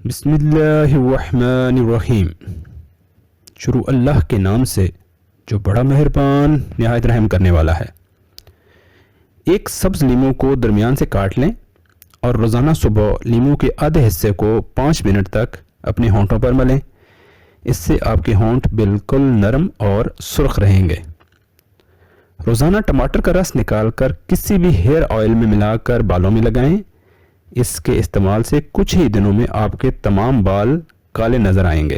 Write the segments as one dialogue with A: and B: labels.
A: بسم اللہ الرحمن الرحیم۔ شروع اللہ کے نام سے جو بڑا مہربان نہایت رحم کرنے والا ہے۔ ایک سبز لیمو کو درمیان سے کاٹ لیں اور روزانہ صبح لیمو کے آدھے حصے کو 5 منٹ تک اپنے ہونٹوں پر ملیں۔ اس سے آپ کے ہونٹ بالکل نرم اور سرخ رہیں گے۔ روزانہ ٹماٹر کا رس نکال کر کسی بھی ہیئر آئل میں ملا کر بالوں میں لگائیں۔ اس کے استعمال سے کچھ ہی دنوں میں آپ کے تمام بال کالے نظر آئیں گے۔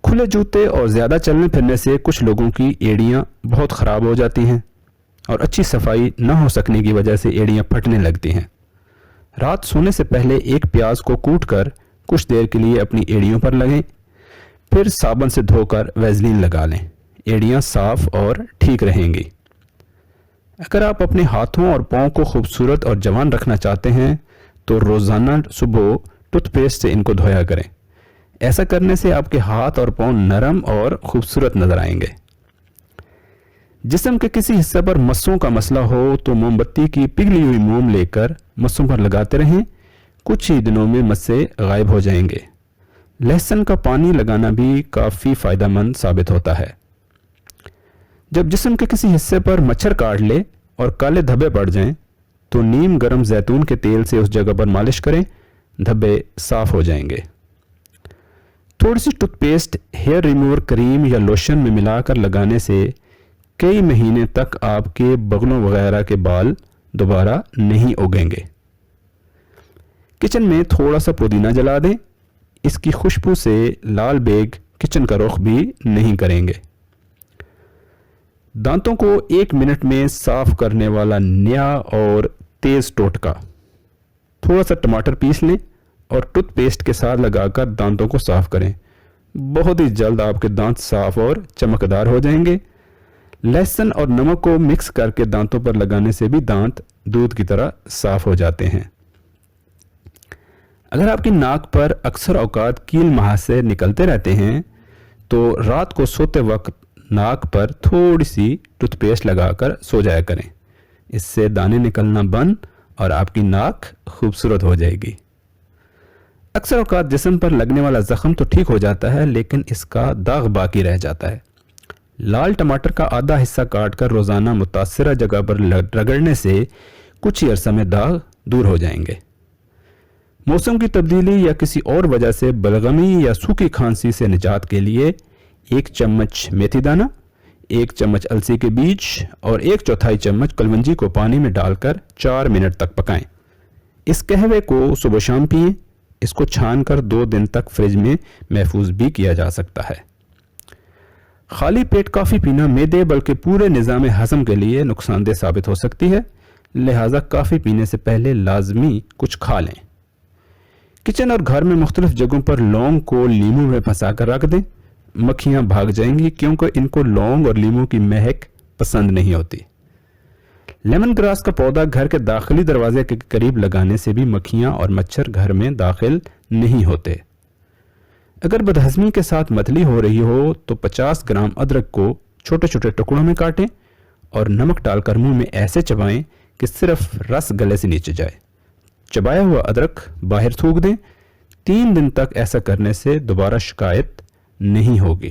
A: کھلے جوتے اور زیادہ چلنے پھرنے سے کچھ لوگوں کی ایڑیاں بہت خراب ہو جاتی ہیں اور اچھی صفائی نہ ہو سکنے کی وجہ سے ایڑیاں پھٹنے لگتی ہیں۔ رات سونے سے پہلے ایک پیاز کو کوٹ کر کچھ دیر کے لیے اپنی ایڑیوں پر لگیں، پھر صابن سے دھو کر ویزلین لگا لیں۔ ایڑیاں صاف اور ٹھیک رہیں گی۔ اگر آپ اپنے ہاتھوں اور پاؤں کو خوبصورت اور جوان رکھنا چاہتے ہیں تو روزانہ صبح ٹوتھ پیسٹ سے ان کو دھویا کریں۔ ایسا کرنے سے آپ کے ہاتھ اور پاؤں نرم اور خوبصورت نظر آئیں گے۔ جسم کے کسی حصے پر مسوں کا مسئلہ ہو تو موم بتی کی پگھلی ہوئی موم لے کر مسوں پر لگاتے رہیں، کچھ ہی دنوں میں مسے غائب ہو جائیں گے۔ لہسن کا پانی لگانا بھی کافی فائدہ مند ثابت ہوتا ہے۔ جب جسم کے کسی حصے پر مچھر کاٹ لے اور کالے دھبے پڑ جائیں تو نیم گرم زیتون کے تیل سے اس جگہ پر مالش کریں، دھبے صاف ہو جائیں گے۔ تھوڑی سی ٹوتھ پیسٹ ہیئر ریموور کریم یا لوشن میں ملا کر لگانے سے کئی مہینے تک آپ کے بغلوں وغیرہ کے بال دوبارہ نہیں اگیں گے۔ کچن میں تھوڑا سا پودینہ جلا دیں، اس کی خوشبو سے لال بیگ کچن کا رخ بھی نہیں کریں گے۔ دانتوں کو 1 منٹ میں صاف کرنے والا نیا اور تیز ٹوٹکا۔ تھوڑا سا ٹماٹر پیس لیں اور ٹوتھ پیسٹ کے ساتھ لگا کر دانتوں کو صاف کریں۔ بہت ہی جلد آپ کے دانت صاف اور چمکدار ہو جائیں گے۔ لہسن اور نمک کو مکس کر کے دانتوں پر لگانے سے بھی دانت دودھ کی طرح صاف ہو جاتے ہیں۔ اگر آپ کی ناک پر اکثر اوقات کیل مہاسے نکلتے رہتے ہیں تو رات کو سوتے وقت ناک پر تھوڑی سی ٹوتھ پیسٹ لگا کر سو جایا کریں۔ اس سے دانے نکلنا بند اور آپ کی ناک خوبصورت ہو جائے گی۔ اکثر اوقات جسم پر لگنے والا زخم تو ٹھیک ہو جاتا ہے لیکن اس کا داغ باقی رہ جاتا ہے۔ لال ٹماٹر کا آدھا حصہ کاٹ کر روزانہ متاثرہ جگہ پر رگڑنے سے کچھ ہی عرصہ میں داغ دور ہو جائیں گے۔ موسم کی تبدیلی یا کسی اور وجہ سے بلغمی یا سوکھی کھانسی سے نجات کے لیے 1 چمچ میتھی دانہ، 1 چمچ السی کے بیج اور 1/4 چمچ کلونجی کو پانی میں ڈال کر 4 منٹ تک پکائیں۔ اس قہوے کو صبح شام پئیں۔ اس کو چھان کر 2 دن تک فریج میں محفوظ بھی کیا جا سکتا ہے۔ خالی پیٹ کافی پینا معدے بلکہ پورے نظام ہضم کے لیے نقصان دہ ثابت ہو سکتی ہے، لہٰذا کافی پینے سے پہلے لازمی کچھ کھا لیں۔ کچن اور گھر میں مختلف جگہوں پر لونگ کو لیموں میں پھنسا کر رکھ دیں۔ مکھیاں بھاگ جائیں گی کیونکہ ان کو لونگ اور لیموں کی مہک پسند نہیں ہوتی۔ لیمن گراس کا پودا گھر کے داخلی دروازے کے قریب لگانے سے بھی مکھیاں اور مچھر گھر میں داخل نہیں ہوتے۔ اگر بدہضمی کے ساتھ متلی ہو رہی ہو تو 50 گرام ادرک کو چھوٹے چھوٹے ٹکڑوں میں کاٹیں اور نمک ڈال کر منہ میں ایسے چبائیں کہ صرف رس گلے سے نیچے جائے۔ چبایا ہوا ادرک باہر تھوک دیں۔ 3 دن تک ایسا کرنے سے دوبارہ شکایت نہیں ہوگی۔